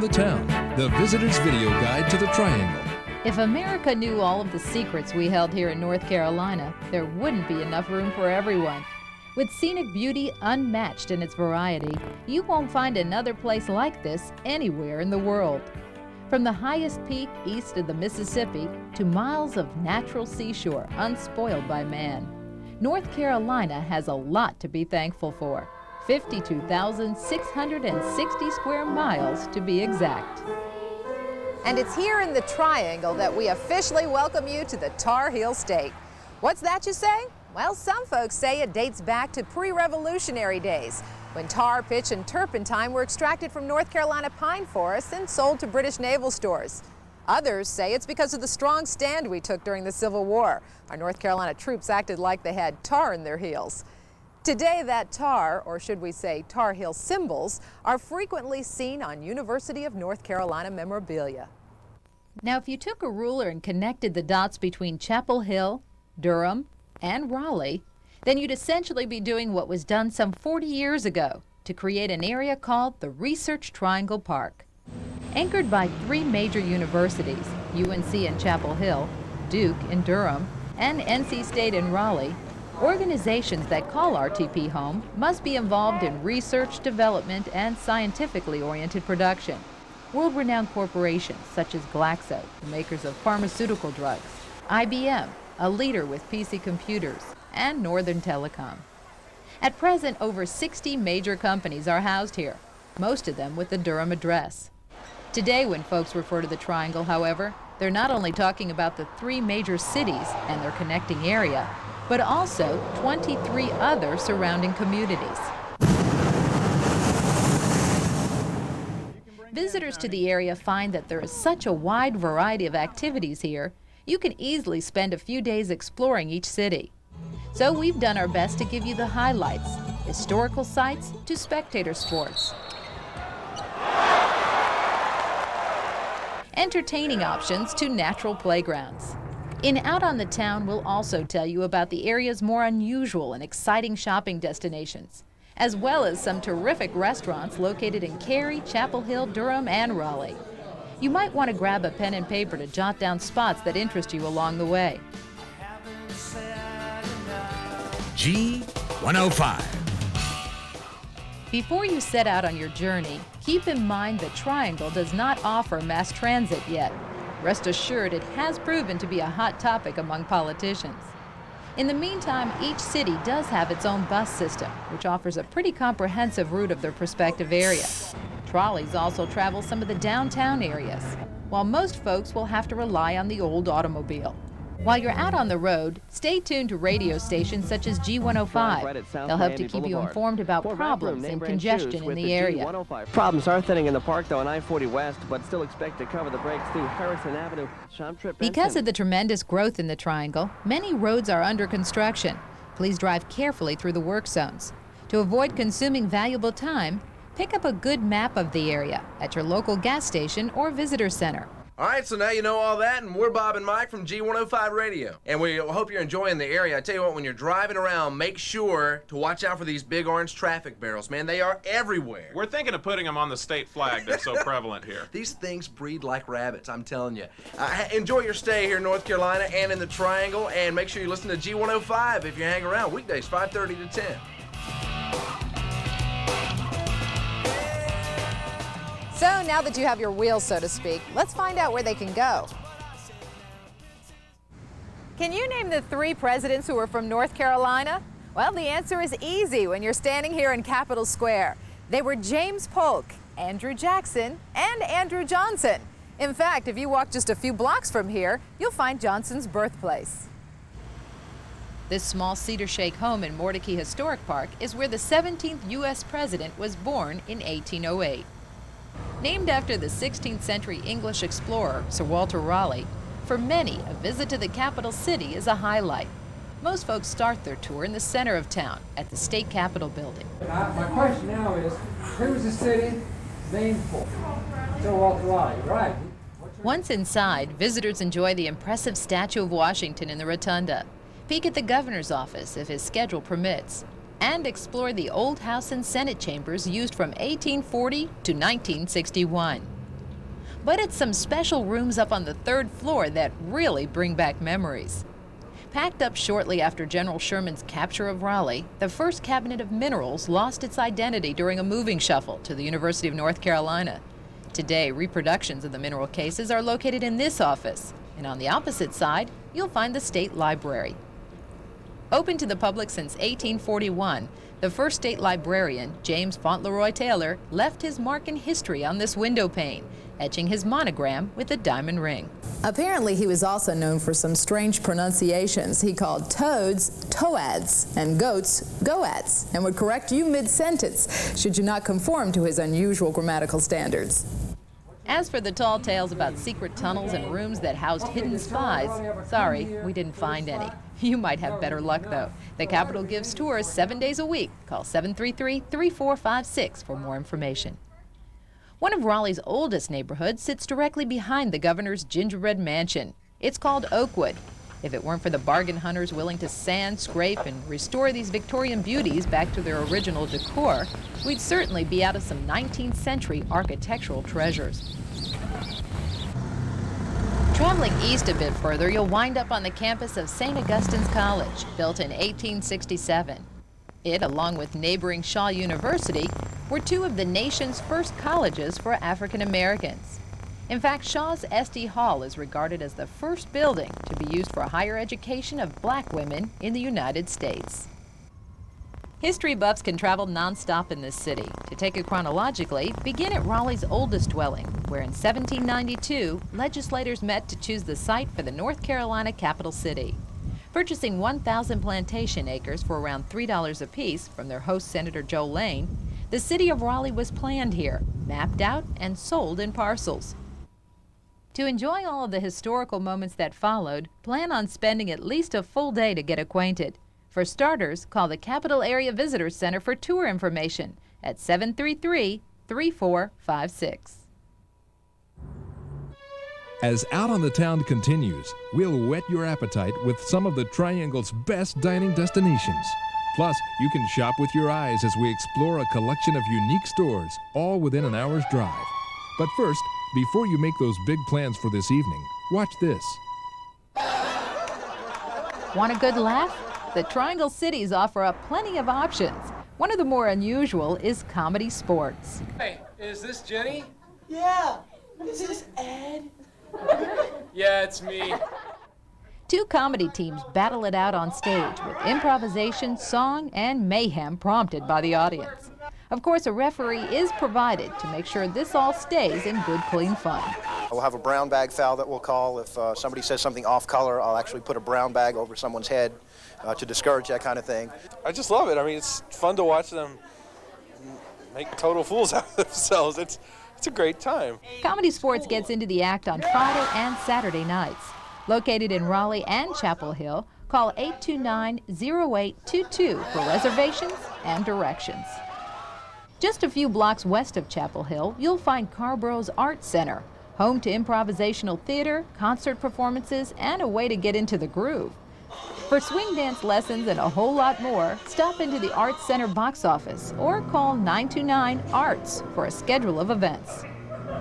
Around the Town, the Visitor's Video Guide to the Triangle. If America knew all of the secrets we held here in North Carolina, there wouldn't be enough room for everyone. With scenic beauty unmatched in its variety, you won't find another place like this anywhere in the world. From the highest peak east of the Mississippi to miles of natural seashore unspoiled by man, North Carolina has a lot to be thankful for. 52,660 square miles to be exact. And it's here in the Triangle that we officially welcome you to the Tar Heel State. What's that, you say? Well, some folks say it dates back to pre-revolutionary days, when tar, pitch, and turpentine were extracted from North Carolina pine forests and sold to British naval stores. Others say it's because of the strong stand we took during the Civil War. Our North Carolina troops acted like they had tar in their heels. Today, that tar, or should we say Tar Heel symbols, are frequently seen on University of North Carolina memorabilia. Now, if you took a ruler and connected the dots between Chapel Hill, Durham, and Raleigh, then you'd essentially be doing what was done some 40 years ago to create an area called the Research Triangle Park. Anchored by three major universities, UNC in Chapel Hill, Duke in Durham, and NC State in Raleigh, organizations that call RTP home must be involved in research, development, and scientifically oriented production. World-renowned corporations such as Glaxo, the makers of pharmaceutical drugs, IBM, a leader with PC computers, and Northern Telecom. At present, over 60 major companies are housed here, most of them with the Durham address. Today, when folks refer to the Triangle, however, they're not only talking about the three major cities and their connecting area, but also 23 other surrounding communities. Visitors to the area find that there is such a wide variety of activities here, you can easily spend a few days exploring each city. So we've done our best to give you the highlights, historical sites to spectator sports, entertaining options to natural playgrounds. In Out on the Town, we'll also tell you about the area's more unusual and exciting shopping destinations, as well as some terrific restaurants located in Cary, Chapel Hill, Durham, and Raleigh. You might want to grab a pen and paper to jot down spots that interest you along the way. G105. Before you set out on your journey, keep in mind the Triangle does not offer mass transit yet. Rest assured, it has proven to be a hot topic among politicians. In the meantime, each city does have its own bus system, which offers a pretty comprehensive route of their prospective area. Trolleys also travel some of the downtown areas, while most folks will have to rely on the old automobile. While you're out on the road, stay tuned to radio stations such as G105. They'll help to keep you informed about problems and congestion in the area. Problems are thinning in the park, though, on I-40 West, but still expect to cover the breaks through Harrison Avenue. Because of the tremendous growth in the Triangle, many roads are under construction. Please drive carefully through the work zones. To avoid consuming valuable time, pick up a good map of the area at your local gas station or visitor center. All right, so now you know all that, and we're Bob and Mike from G105 Radio. And we hope you're enjoying the area. I tell you what, when you're driving around, make sure to watch out for these big orange traffic barrels. Man, they are everywhere. We're thinking of putting them on the state flag. They're so prevalent here. These things breed like rabbits, I'm telling you. Enjoy your stay here in North Carolina and in the Triangle, and make sure you listen to G105 if you hang around weekdays, 5:30 to 10. So now that you have your wheels, so to speak, let's find out where they can go. Can you name the three presidents who were from North Carolina? Well, the answer is easy when you're standing here in Capitol Square. They were James Polk, Andrew Jackson, and Andrew Johnson. In fact, if you walk just a few blocks from here, you'll find Johnson's birthplace. This small cedar shake home in Mordecai Historic Park is where the 17th U.S. president was born in 1808. Named after the 16th century English explorer, Sir Walter Raleigh, for many, a visit to the capital city is a highlight. Most folks start their tour in the center of town at the State Capitol building. My question now is, who was the city named for? Sir Walter Raleigh, right? Once inside, visitors enjoy the impressive statue of Washington in the rotunda, peek at the governor's office if his schedule permits, and explore the old House and Senate chambers used from 1840 to 1961. But it's some special rooms up on the 3rd floor that really bring back memories. Packed up shortly after General Sherman's capture of Raleigh, the first cabinet of minerals lost its identity during a moving shuffle to the University of North Carolina. Today, reproductions of the mineral cases are located in this office, and on the opposite side, you'll find the State Library. Open to the public since 1841, the first state librarian, James Fauntleroy Taylor, left his mark in history on this window pane, etching his monogram with a diamond ring. Apparently, he was also known for some strange pronunciations. He called toads toads and goats goats, and would correct you mid-sentence should you not conform to his unusual grammatical standards. As for the tall tales about secret tunnels and rooms that housed hidden spies, sorry, we didn't find any. You might have better luck, though. The Capitol gives tours 7 days a week. Call 733-3456 for more information. One of Raleigh's oldest neighborhoods sits directly behind the governor's gingerbread mansion. It's called Oakwood. If it weren't for the bargain hunters willing to sand, scrape, and restore these Victorian beauties back to their original decor, we'd certainly be out of some 19th century architectural treasures. Traveling east a bit further, you'll wind up on the campus of St. Augustine's College, built in 1867. It, along with neighboring Shaw University, were two of the nation's first colleges for African Americans. In fact, Shaw's Esty Hall is regarded as the first building to be used for higher education of black women in the United States. History buffs can travel nonstop in this city. To take it chronologically, begin at Raleigh's oldest dwelling, where in 1792, legislators met to choose the site for the North Carolina capital city. Purchasing 1,000 plantation acres for around $3 apiece from their host Senator Joe Lane, the city of Raleigh was planned here, mapped out, and sold in parcels. To enjoy all of the historical moments that followed, plan on spending at least a full day to get acquainted. For starters, call the Capital Area Visitors Center for tour information at 733-3456. As Out on the Town continues, we'll whet your appetite with some of the Triangle's best dining destinations. Plus, you can shop with your eyes as we explore a collection of unique stores, all within an hour's drive. But first, before you make those big plans for this evening, watch this. Want a good laugh? The Triangle Cities offer up plenty of options. One of the more unusual is comedy sports. Hey, is this Jenny? Yeah. Is this Ed? Yeah, it's me. Two comedy teams battle it out on stage with improvisation, song, and mayhem prompted by the audience. Of course, a referee is provided to make sure this all stays in good, clean fun. We'll have a brown bag foul that we'll call. If somebody says something off color, I'll actually put a brown bag over someone's head to discourage that kind of thing. I just love it. I mean, it's fun to watch them make total fools out of themselves. It's a great time. Comedy Sports gets into the act on Friday and Saturday nights. Located in Raleigh and Chapel Hill, call 829-0822 for reservations and directions. Just a few blocks west of Chapel Hill, you'll find Carborough's Art Center, home to improvisational theater, concert performances, and a way to get into the groove. For swing dance lessons and a whole lot more, stop into the Arts Center box office or call 929-ARTS for a schedule of events.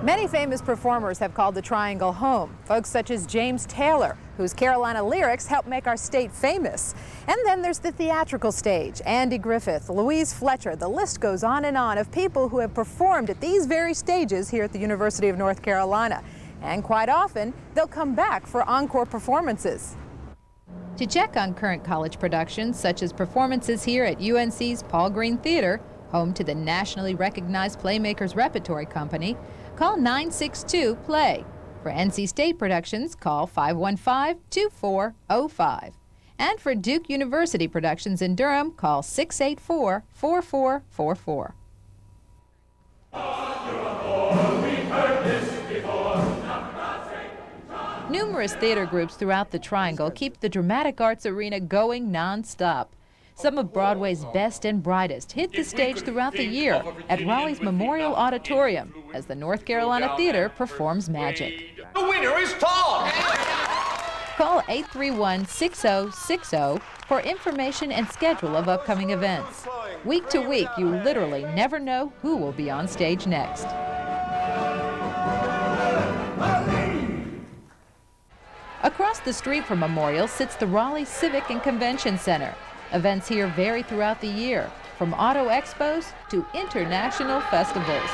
Many famous performers have called the Triangle home. Folks such as James Taylor, whose Carolina lyrics helped make our state famous. And then there's the theatrical stage. Andy Griffith, Louise Fletcher, the list goes on of people who have performed at these very stages here at the University of North Carolina. And quite often, they'll come back for encore performances. To check on current college productions, such as performances here at UNC's Paul Green Theater, home to the nationally recognized Playmakers Repertory Company, call 962-PLAY. For NC State productions, call 515-2405. And for Duke University productions in Durham, call 684-4444. Numerous theater groups throughout the Triangle keep the dramatic arts arena going non-stop. Some of Broadway's best and brightest hit the stage throughout the year at Raleigh's Memorial Auditorium as the North Carolina Theater performs magic. The winner is Paul! Call 831-6060 for information and schedule of upcoming events. Week to week, you literally never know who will be on stage next. Across the street from Memorial sits the Raleigh Civic and Convention Center. Events here vary throughout the year, from auto expos to international festivals.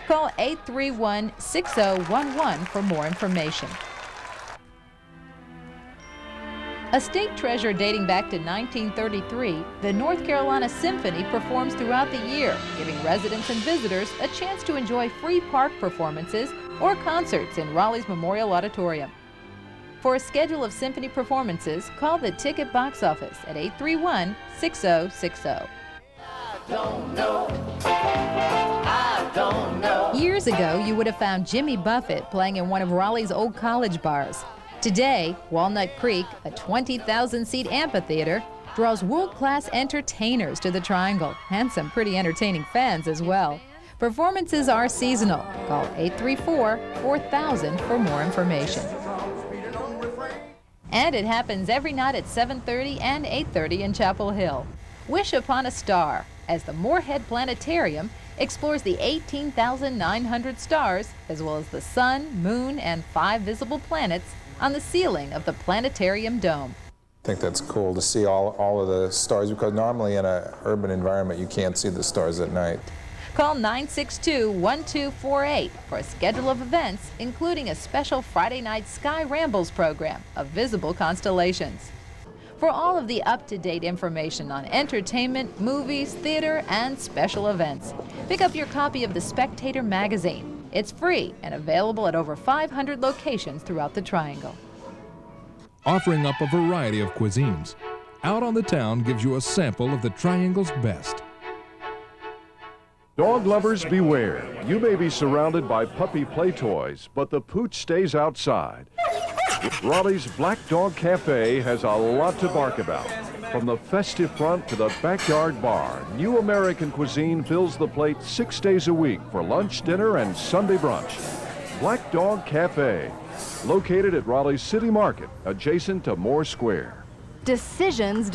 Call 831-6011 for more information. A state treasure dating back to 1933, the North Carolina Symphony performs throughout the year, giving residents and visitors a chance to enjoy free park performances or concerts in Raleigh's Memorial Auditorium. For a schedule of symphony performances, call the Ticket Box Office at 831-6060. I don't know. Years ago, you would have found Jimmy Buffett playing in one of Raleigh's old college bars. Today, Walnut Creek, a 20,000-seat amphitheater, draws world-class entertainers to the Triangle and some pretty entertaining fans as well. Performances are seasonal. Call 834-4000 for more information. And it happens every night at 7:30 and 8:30 in Chapel Hill. Wish upon a star as the Moorhead Planetarium explores the 18,900 stars, as well as the sun, moon, and 5 visible planets on the ceiling of the planetarium dome. I think that's cool to see all of the stars, because normally in an urban environment you can't see the stars at night. Call 962-1248 for a schedule of events, including a special Friday night Sky Rambles program of visible constellations. For all of the up-to-date information on entertainment, movies, theater, and special events, pick up your copy of The Spectator magazine. It's free and available at over 500 locations throughout the Triangle. Offering up a variety of cuisines, Out on the Town gives you a sample of the Triangle's best. Dog lovers beware. You may be surrounded by puppy play toys, but the pooch stays outside. Raleigh's Black Dog Cafe has a lot to bark about. From the festive front to the backyard bar, new American cuisine fills the plate 6 days a week for lunch, dinner, and Sunday brunch. Black Dog Cafe, located at Raleigh's City Market, adjacent to Moore Square. Decisions.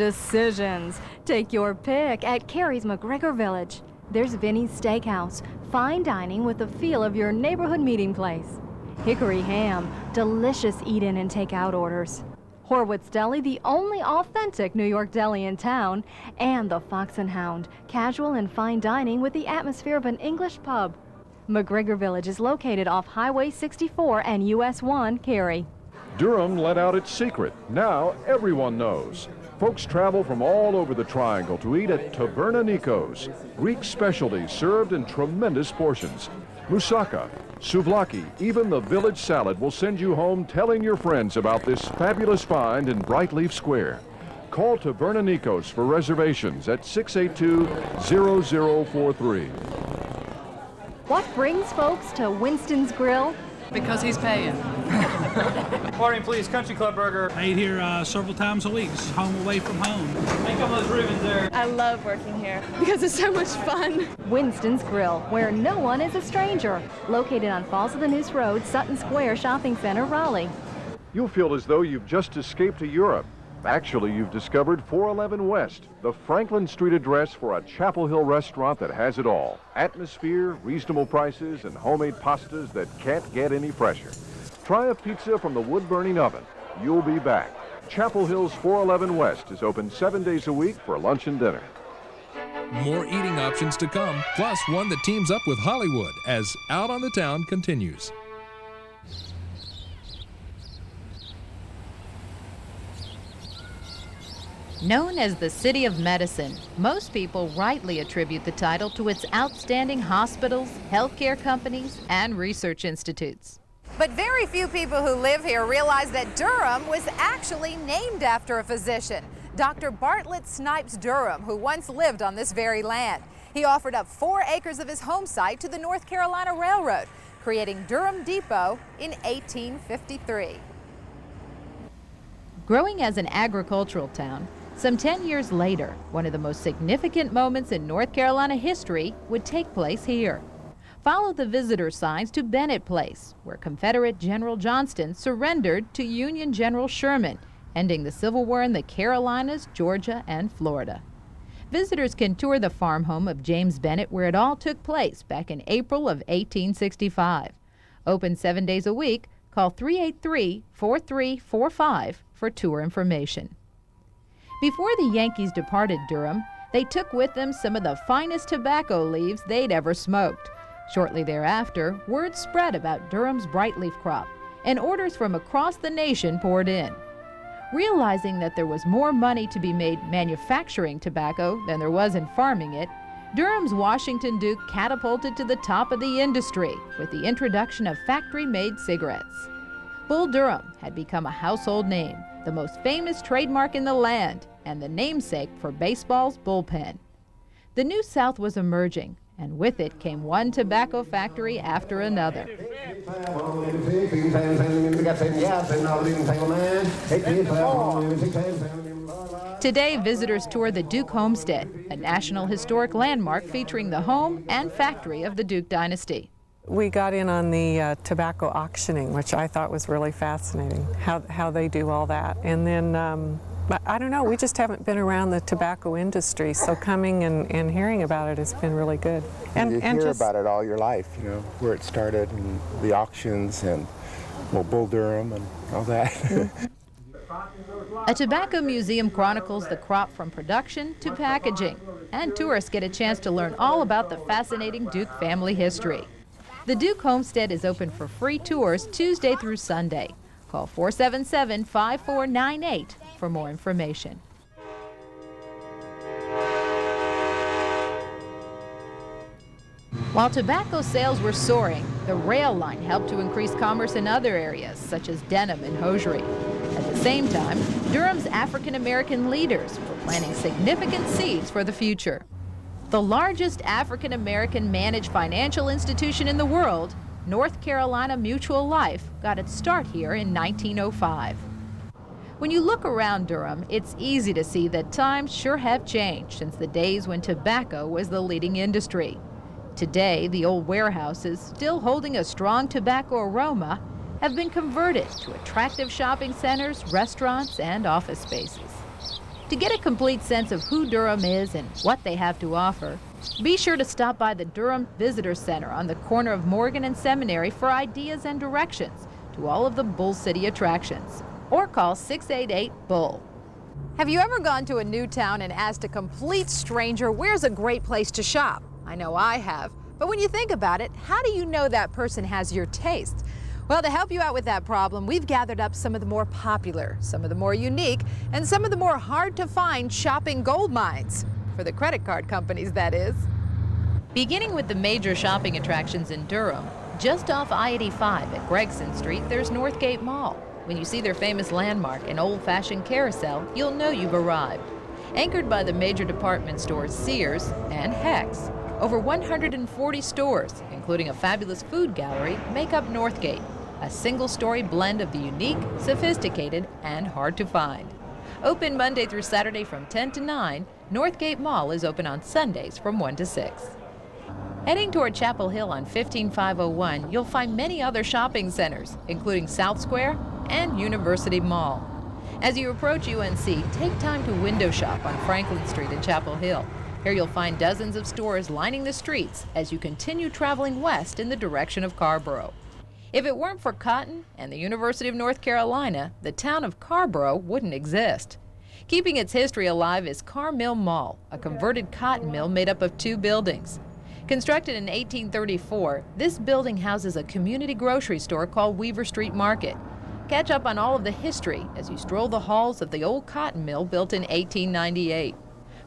Take your pick at Carey's McGregor Village. There's Vinny's Steakhouse, fine dining with the feel of your neighborhood meeting place. Hickory Ham, delicious eat-in and take-out orders. Horwitz Deli, the only authentic New York deli in town. And the Fox and Hound, casual and fine dining with the atmosphere of an English pub. McGregor Village is located off Highway 64 and US 1, Cary. Durham let out its secret. Now everyone knows. Folks travel from all over the Triangle to eat at Taverna Nico's. Greek specialties served in tremendous portions. Moussaka, souvlaki, even the village salad will send you home telling your friends about this fabulous find in Brightleaf Square. Call Taverna Nico's for reservations at 682-0043. What brings folks to Winston's Grill? Because he's paying. Morning, please. Country Club burger. I eat here several times a week. It's home away from home. Make up those Rubens there. I love working here because it's so much fun. Winston's Grill, where no one is a stranger. Located on Falls of the Noose Road, Sutton Square Shopping Center, Raleigh. You'll feel as though you've just escaped to Europe. Actually, you've discovered 411 West, the Franklin Street address for a Chapel Hill restaurant that has it all. Atmosphere, reasonable prices, and homemade pastas that can't get any fresher. Try a pizza from the wood-burning oven. You'll be back. Chapel Hill's 411 West is open 7 days a week for lunch and dinner. More eating options to come, plus one that teams up with Hollywood as Out on the Town continues. Known as the City of Medicine, most people rightly attribute the title to its outstanding hospitals, healthcare companies, and research institutes. But very few people who live here realize that Durham was actually named after a physician, Dr. Bartlett Snipes Durham, who once lived on this very land. He offered up 4 acres of his home site to the North Carolina Railroad, creating Durham Depot in 1853. Growing as an agricultural town, some 10 years later, one of the most significant moments in North Carolina history would take place here. Follow the visitor signs to Bennett Place, where Confederate General Johnston surrendered to Union General Sherman, ending the Civil War in the Carolinas, Georgia, and Florida. Visitors can tour the farm home of James Bennett, where it all took place back in April of 1865. Open 7 days a week. Call 383-4345 for tour information. Before the Yankees departed Durham, they took with them some of the finest tobacco leaves they'd ever smoked. Shortly thereafter, word spread about Durham's brightleaf crop, and orders from across the nation poured in. Realizing that there was more money to be made manufacturing tobacco than there was in farming it, Durham's Washington Duke catapulted to the top of the industry with the introduction of factory-made cigarettes. Bull Durham had become a household name, the most famous trademark in the land, and the namesake for baseball's bullpen. The New South was emerging, and with it came one tobacco factory after another. Today, visitors tour the Duke Homestead, a National Historic Landmark featuring the home and factory of the Duke dynasty. We got in on the tobacco auctioning, which I thought was really fascinating, how they do all that. And then, I don't know, we just haven't been around the tobacco industry, so coming and hearing about it has been really good. And you hear about it all your life, you know, where it started and the auctions and, well, Bull Durham and all that. A tobacco museum chronicles the crop from production to packaging, and tourists get a chance to learn all about the fascinating Duke family history. The Duke Homestead is open for free tours Tuesday through Sunday. Call 477-5498 for more information. While tobacco sales were soaring, the rail line helped to increase commerce in other areas, such as denim and hosiery. At the same time, Durham's African-American leaders were planting significant seeds for the future. The largest African-American managed financial institution in the world, North Carolina Mutual Life, got its start here in 1905. When you look around Durham, it's easy to see that times sure have changed since the days when tobacco was the leading industry. Today, the old warehouses, still holding a strong tobacco aroma, have been converted to attractive shopping centers, restaurants, and office spaces. To get a complete sense of who Durham is and what they have to offer, be sure to stop by the Durham Visitor Center on the corner of Morgan and Seminary for ideas and directions to all of the Bull City attractions, or call 688-BULL. Have you ever gone to a new town and asked a complete stranger, where's a great place to shop? I know I have. But when you think about it, how do you know that person has your taste? Well, to help you out with that problem, we've gathered up some of the more popular, some of the more unique, and some of the more hard-to-find shopping gold mines. For the credit card companies, that is. Beginning with the major shopping attractions in Durham, just off I-85 at Gregson Street, there's Northgate Mall. When you see their famous landmark, an old-fashioned carousel, you'll know you've arrived. Anchored by the major department stores Sears and Hecht's, over 140 stores, including a fabulous food gallery, make up Northgate, a single-story blend of the unique, sophisticated, and hard to find. Open Monday through Saturday from 10 to 9, Northgate Mall is open on Sundays from 1 to 6. Heading toward Chapel Hill on 15501, you'll find many other shopping centers, including South Square and University Mall. As you approach UNC, take time to window shop on Franklin Street in Chapel Hill. Here you'll find dozens of stores lining the streets as you continue traveling west in the direction of Carborough. If it weren't for cotton and the University of North Carolina, the town of Carborough wouldn't exist. Keeping its history alive is Car Mill Mall, a converted cotton mill made up of 2 buildings. Constructed in 1834, this building houses a community grocery store called Weaver Street Market. Catch up on all of the history as you stroll the halls of the old cotton mill built in 1898.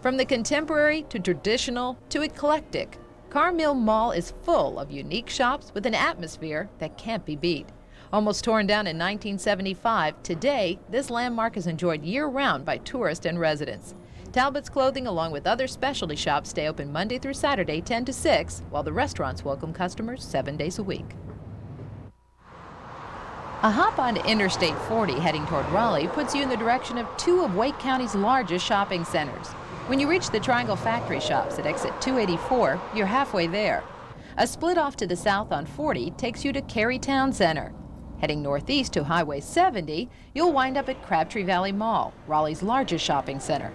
From the contemporary to traditional to eclectic, Car Mill Mall is full of unique shops with an atmosphere that can't be beat. Almost torn down in 1975, today this landmark is enjoyed year-round by tourists and residents. Talbot's Clothing, along with other specialty shops, stay open Monday through Saturday 10 to 6, while the restaurants welcome customers 7 days a week. A hop onto Interstate 40 heading toward Raleigh puts you in the direction of 2 of Wake County's largest shopping centers. When you reach the Triangle Factory shops at exit 284, you're halfway there. A split off to the south on 40 takes you to Cary Town Center. Heading northeast to Highway 70, you'll wind up at Crabtree Valley Mall, Raleigh's largest shopping center.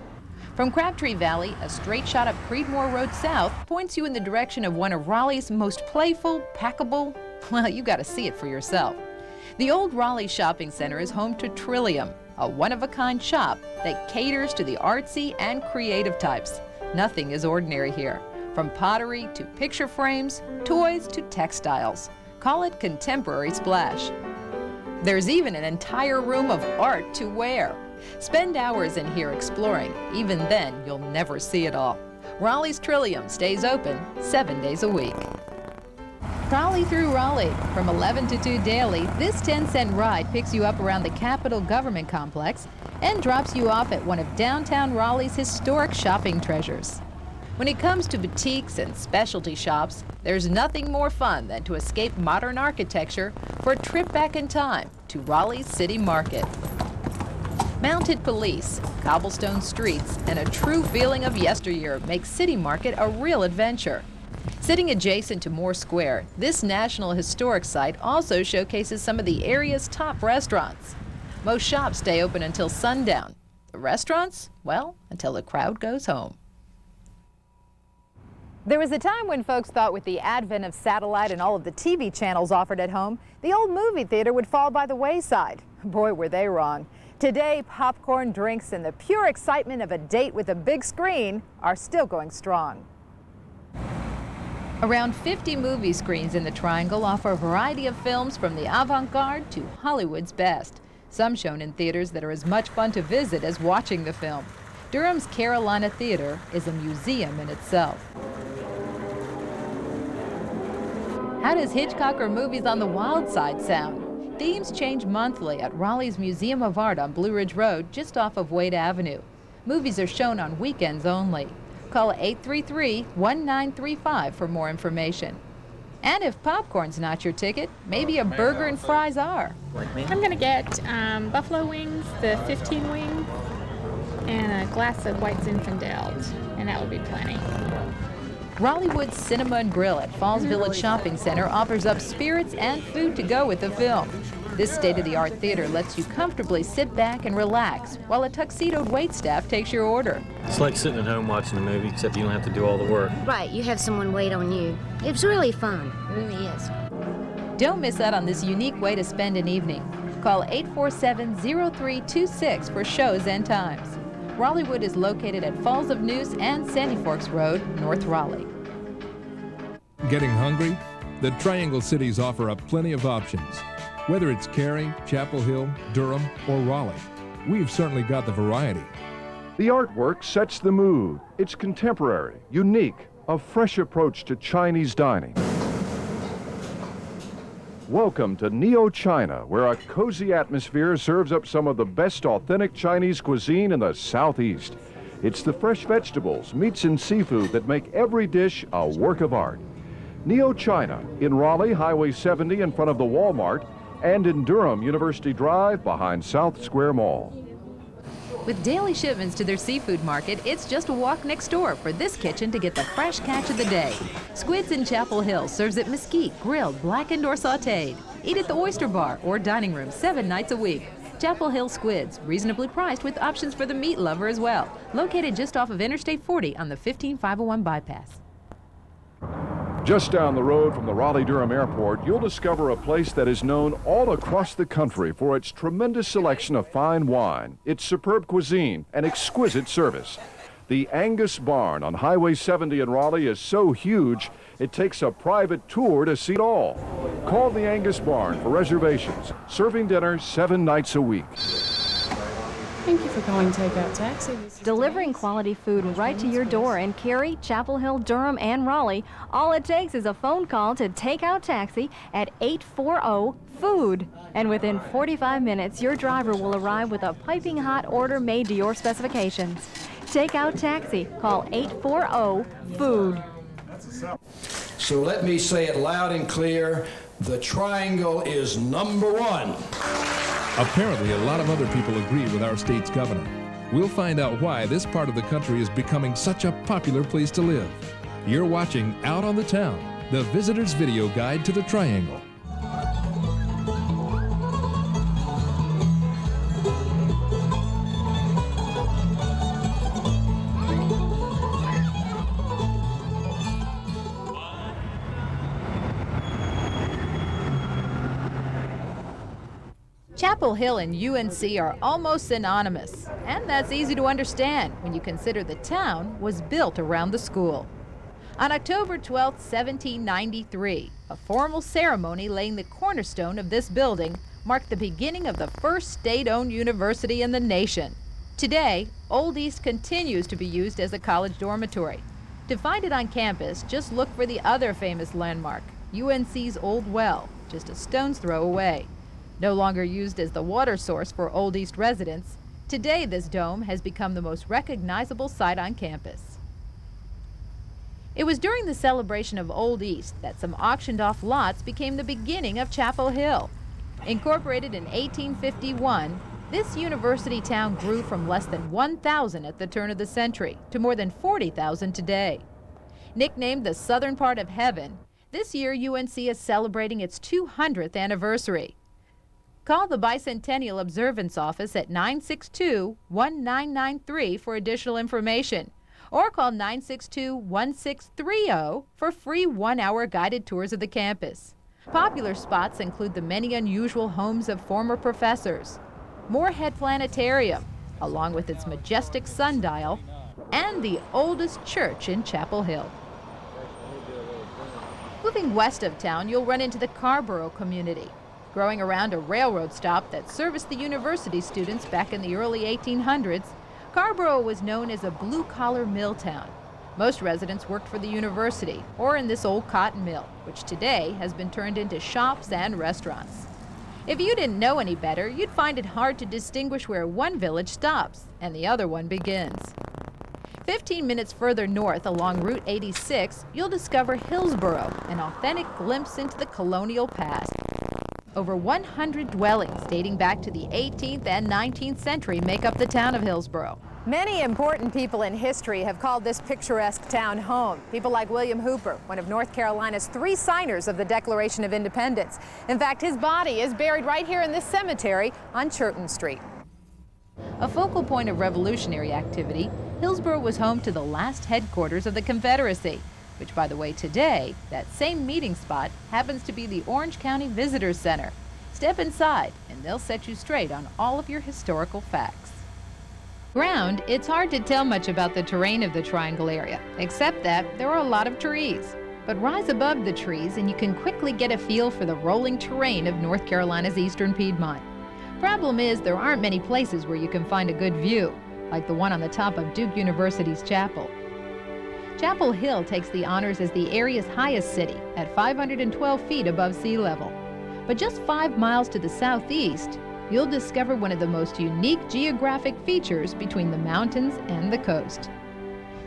From Crabtree Valley, a straight shot up Creedmoor Road south points you in the direction of one of Raleigh's most playful, packable, Well, you got to see it for yourself. The old Raleigh Shopping Center is home to Trillium, a one-of-a-kind shop that caters to the artsy and creative types. Nothing is ordinary here, from pottery to picture frames, toys to textiles. Call it contemporary splash. There's even an entire room of art to wear. Spend hours in here exploring. Even then, you'll never see it all. Raleigh's Trillium stays open 7 days a week. Trolley through Raleigh. From 11 to 2 daily, this 10-cent ride picks you up around the Capitol Government Complex and drops you off at one of downtown Raleigh's historic shopping treasures. When it comes to boutiques and specialty shops, there's nothing more fun than to escape modern architecture for a trip back in time to Raleigh's City Market. Mounted police, cobblestone streets, and a true feeling of yesteryear make City Market a real adventure. Sitting adjacent to Moore Square, this National Historic Site also showcases some of the area's top restaurants. Most shops stay open until sundown. The restaurants, well, until the crowd goes home. There was a time when folks thought with the advent of satellite and all of the TV channels offered at home, the old movie theater would fall by the wayside. Boy, were they wrong. Today, popcorn, drinks, and the pure excitement of a date with a big screen are still going strong. Around 50 movie screens in the Triangle offer a variety of films from the avant-garde to Hollywood's best. Some shown in theaters that are as much fun to visit as watching the film. Durham's Carolina Theater is a museum in itself. How does Hitchcock or Movies on the Wild Side sound? Themes change monthly at Raleigh's Museum of Art on Blue Ridge Road, just off of Wade Avenue. Movies are shown on weekends only. Call 833-1935 for more information. And if popcorn's not your ticket, maybe a burger and fries are. I'm gonna get buffalo wings, the 15 wing, and a glass of white Zinfandels, and that would be plenty. Raleighwood's Cinema and Grill at Falls Village Shopping Center offers up spirits and food to go with the film. This state-of-the-art theater lets you comfortably sit back and relax while a tuxedoed waitstaff takes your order. It's like sitting at home watching a movie, except you don't have to do all the work. Right, you have someone wait on you. It's really fun. It really is. Don't miss out on this unique way to spend an evening. Call 847-0326 for shows and times. Raleighwood is located at Falls of Neuse and Sandy Forks Road, North Raleigh. Getting hungry? The Triangle cities offer up plenty of options. Whether it's Cary, Chapel Hill, Durham, or Raleigh, we've certainly got the variety. The artwork sets the mood. It's contemporary, unique, a fresh approach to Chinese dining. Welcome to Neo China, where a cozy atmosphere serves up some of the best authentic Chinese cuisine in the Southeast. It's the fresh vegetables, meats, and seafood that make every dish a work of art. Neo China in Raleigh, Highway 70 in front of the Walmart, and in Durham, University Drive behind South Square Mall. With daily shipments to their seafood market, it's just a walk next door for this kitchen to get the fresh catch of the day. Squids in Chapel Hill serves at mesquite, grilled, blackened, or sautéed. Eat at the Oyster Bar or dining room 7 nights a week. Chapel Hill Squids, reasonably priced with options for the meat lover as well. Located just off of Interstate 40 on the 15501 bypass. Just down the road from the Raleigh-Durham Airport, you'll discover a place that is known all across the country for its tremendous selection of fine wine, its superb cuisine, and exquisite service. The Angus Barn on Highway 70 in Raleigh is so huge, it takes a private tour to see it all. Call the Angus Barn for reservations, serving dinner 7 nights a week. Thank you for calling Takeout Taxi. Delivering quality food right to your door in Cary, Chapel Hill, Durham, and Raleigh. All it takes is a phone call to Takeout Taxi at 840-FOOD. And within 45 minutes, your driver will arrive with a piping hot order made to your specifications. Takeout Taxi. Call 840-FOOD. So let me say it loud and clear. The Triangle is #1. Apparently, a lot of other people agree with our state's governor. We'll find out why this part of the country is becoming such a popular place to live. You're watching Out on the Town, the visitor's video guide to the Triangle. Chapel Hill and UNC are almost synonymous, and that's easy to understand when you consider the town was built around the school. On October 12, 1793, a formal ceremony laying the cornerstone of this building marked the beginning of the first state-owned university in the nation. Today, Old East continues to be used as a college dormitory. To find it on campus, just look for the other famous landmark, UNC's Old Well, just a stone's throw away. No longer used as the water source for Old East residents, today this dome has become the most recognizable site on campus. It was during the celebration of Old East that some auctioned-off lots became the beginning of Chapel Hill. Incorporated in 1851, this university town grew from less than 1,000 at the turn of the century to more than 40,000 today. Nicknamed the southern part of heaven, this year UNC is celebrating its 200th anniversary. Call the Bicentennial Observance Office at 962-1993 for additional information, or call 962-1630 for free one-hour guided tours of the campus. Popular spots include the many unusual homes of former professors, Moorhead Planetarium, along with its majestic sundial, and the oldest church in Chapel Hill. Moving west of town, you'll run into the Carborough community, growing around a railroad stop that serviced the university students back in the early 1800s. Carborough was known as a blue-collar mill town. Most residents worked for the university or in this old cotton mill, which today has been turned into shops and restaurants. If you didn't know any better, you'd find it hard to distinguish where one village stops and the other one begins. 15 minutes further north along Route 86, you'll discover Hillsborough, an authentic glimpse into the colonial past. Over 100 dwellings dating back to the 18th and 19th century make up the town of Hillsborough. Many important people in history have called this picturesque town home. People like William Hooper, one of North Carolina's 3 signers of the Declaration of Independence. In fact, his body is buried right here in this cemetery on Churton Street. A focal point of revolutionary activity, Hillsborough was home to the last headquarters of the Confederacy, which, by the way, today, that same meeting spot happens to be the Orange County Visitors Center. Step inside, and they'll set you straight on all of your historical facts. Ground, it's hard to tell much about the terrain of the Triangle area, except that there are a lot of trees. But rise above the trees and you can quickly get a feel for the rolling terrain of North Carolina's eastern Piedmont. Problem is, there aren't many places where you can find a good view, like the one on the top of Duke University's chapel. Chapel Hill takes the honors as the area's highest city at 512 feet above sea level. But just 5 miles to the southeast, you'll discover one of the most unique geographic features between the mountains and the coast.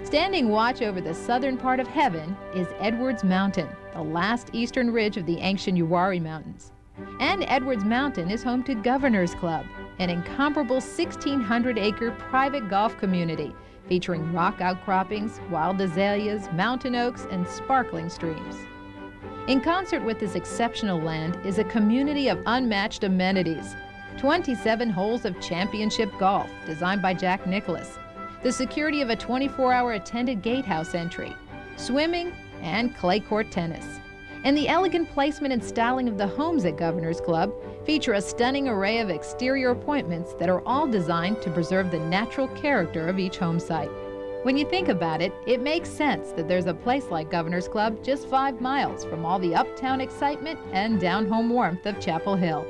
Standing watch over the southern part of heaven is Edwards Mountain, the last eastern ridge of the ancient Uwharrie Mountains. And Edwards Mountain is home to Governor's Club, an incomparable 1,600-acre private golf community featuring rock outcroppings, wild azaleas, mountain oaks, and sparkling streams. In concert with this exceptional land is a community of unmatched amenities. 27 holes of championship golf designed by Jack Nicklaus, the security of a 24-hour attended gatehouse entry, swimming, and clay court tennis. And the elegant placement and styling of the homes at Governor's Club feature a stunning array of exterior appointments that are all designed to preserve the natural character of each home site. When you think about it, it makes sense that there's a place like Governor's Club just 5 miles from all the uptown excitement and down-home warmth of Chapel Hill.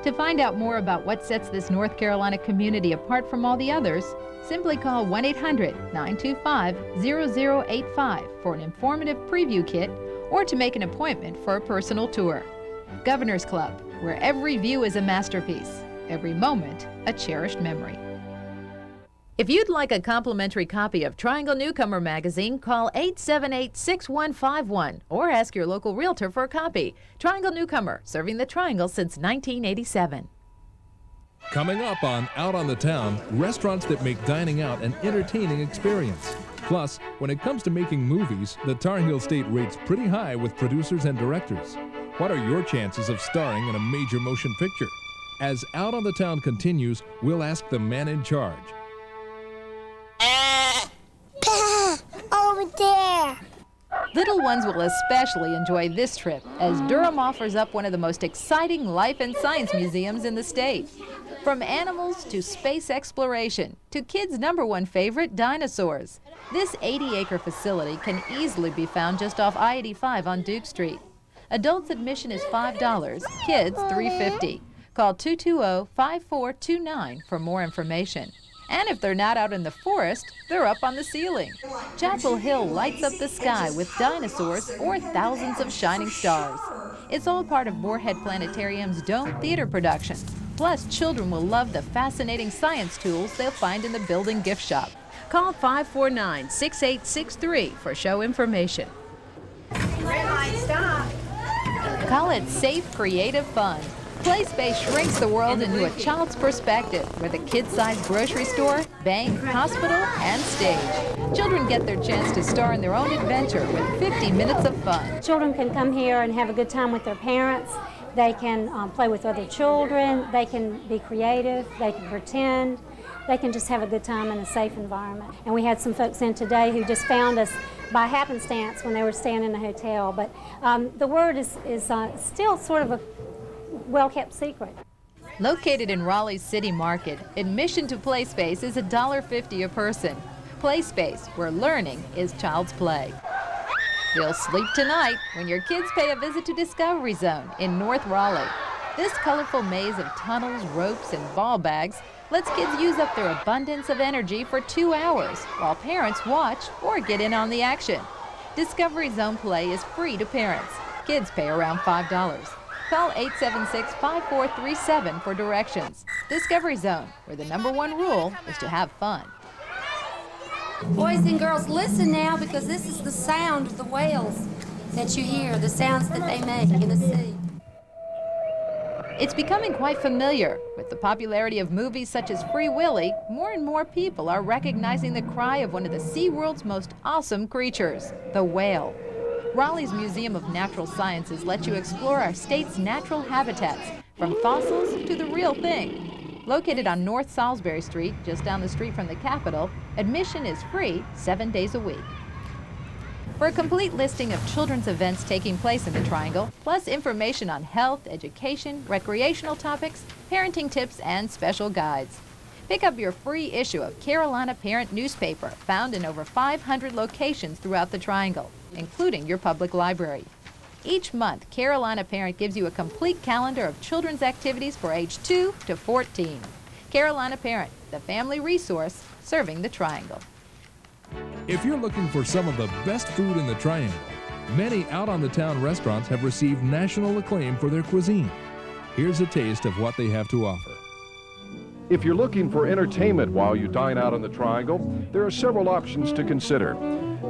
To find out more about what sets this North Carolina community apart from all the others, simply call 1-800-925-0085 for an informative preview kit or to make an appointment for a personal tour. Governor's Club, where every view is a masterpiece, every moment a cherished memory. If you'd like a complimentary copy of Triangle Newcomer magazine, call 878-6151 or ask your local realtor for a copy. Triangle Newcomer, serving the Triangle since 1987. Coming up on Out on the Town, restaurants that make dining out an entertaining experience. Plus, when it comes to making movies, the Tar Heel State rates pretty high with producers and directors. What are your chances of starring in a major motion picture? As Out on the Town continues, we'll ask the man in charge. Over there. Little ones will especially enjoy this trip, as Durham offers up one of the most exciting life and science museums in the state. From animals to space exploration to kids' #1 favorite, dinosaurs. This 80-acre facility can easily be found just off I-85 on Duke Street. Adults admission is $5, kids $3.50. Call 220-5429 for more information. And if they're not out in the forest, they're up on the ceiling. Chapel Hill lights up the sky with dinosaurs or thousands of shining stars. It's all part of Moorhead Planetarium's Dome Theater production. Plus, children will love the fascinating science tools they'll find in the building gift shop. Call 549-6863 for show information. Red light, stop. Call it safe, creative fun. Play Space shrinks the world into a child's perspective with a kid-sized grocery store, bank, hospital, and stage. Children get their chance to star in their own adventure with 50 minutes of fun. Children can come here and have a good time with their parents. They can play with other children. They can be creative. They can pretend. They can just have a good time in a safe environment. And we had some folks in today who just found us by happenstance when they were staying in the hotel. But the word is still sort of a well-kept secret. Located in Raleigh's City Market, admission to Play Space is $1.50 a person. Play Space, where learning is child's play. You'll sleep tonight when your kids pay a visit to Discovery Zone in North Raleigh. This colorful maze of tunnels, ropes, and ball bags lets kids use up their abundance of energy for 2 hours while parents watch or get in on the action. Discovery Zone play is free to parents. Kids pay around $5. Call 876-5437 for directions. Discovery Zone, where the #1 rule is to have fun. Boys and girls, listen now, because this is the sound of the whales that you hear, the sounds that they make in the sea. It's becoming quite familiar. With the popularity of movies such as Free Willy, more and more people are recognizing the cry of one of the SeaWorld's most awesome creatures, the whale. Raleigh's Museum of Natural Sciences lets you explore our state's natural habitats, from fossils to the real thing. Located on North Salisbury Street, just down the street from the Capitol, admission is free 7 days a week. For a complete listing of children's events taking place in the Triangle, plus information on health, education, recreational topics, parenting tips, and special guides, pick up your free issue of Carolina Parent newspaper, found in over 500 locations throughout the Triangle, including your public library. Each month, Carolina Parent gives you a complete calendar of children's activities for age 2 to 14. Carolina Parent, the family resource serving the Triangle. If you're looking for some of the best food in the Triangle, many out-on-the-town restaurants have received national acclaim for their cuisine. Here's a taste of what they have to offer. If you're looking for entertainment while you dine out in the Triangle, there are several options to consider.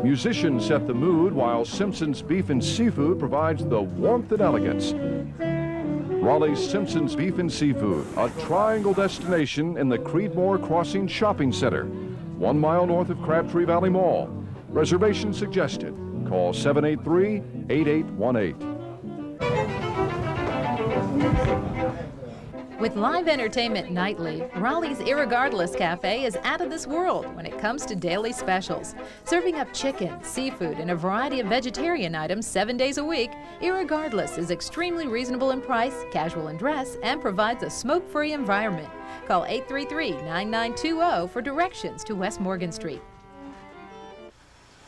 Musicians set the mood, while Simpson's Beef and Seafood provides the warmth and elegance. Raleigh's Simpson's Beef and Seafood, a Triangle destination in the Creedmoor Crossing Shopping Center, 1 mile north of Crabtree Valley Mall. Reservation suggested. Call 783-8818. With live entertainment nightly, Raleigh's Irregardless Cafe is out of this world when it comes to daily specials. Serving up chicken, seafood, and a variety of vegetarian items 7 days a week, Irregardless is extremely reasonable in price, casual in dress, and provides a smoke-free environment. Call 833-9920 for directions to West Morgan Street.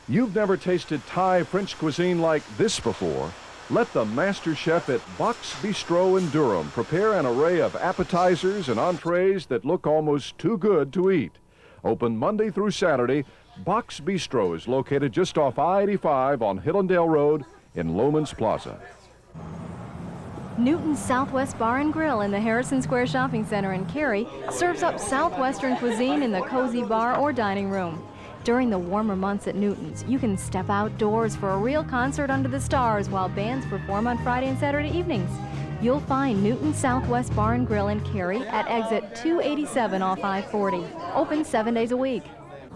You've never tasted Thai French cuisine like this before? Let the master chef at Box Bistro in Durham prepare an array of appetizers and entrees that look almost too good to eat. Open Monday through Saturday, Box Bistro is located just off I-85 on Hillendale Road in Lomans Plaza. Newton's Southwest Bar and Grill in the Harrison Square Shopping Center in Cary serves up Southwestern cuisine in the cozy bar or dining room. During the warmer months at Newton's, you can step outdoors for a real concert under the stars while bands perform on Friday and Saturday evenings. You'll find Newton's Southwest Bar and Grill in Cary at exit 287 off I-40. Open 7 days a week.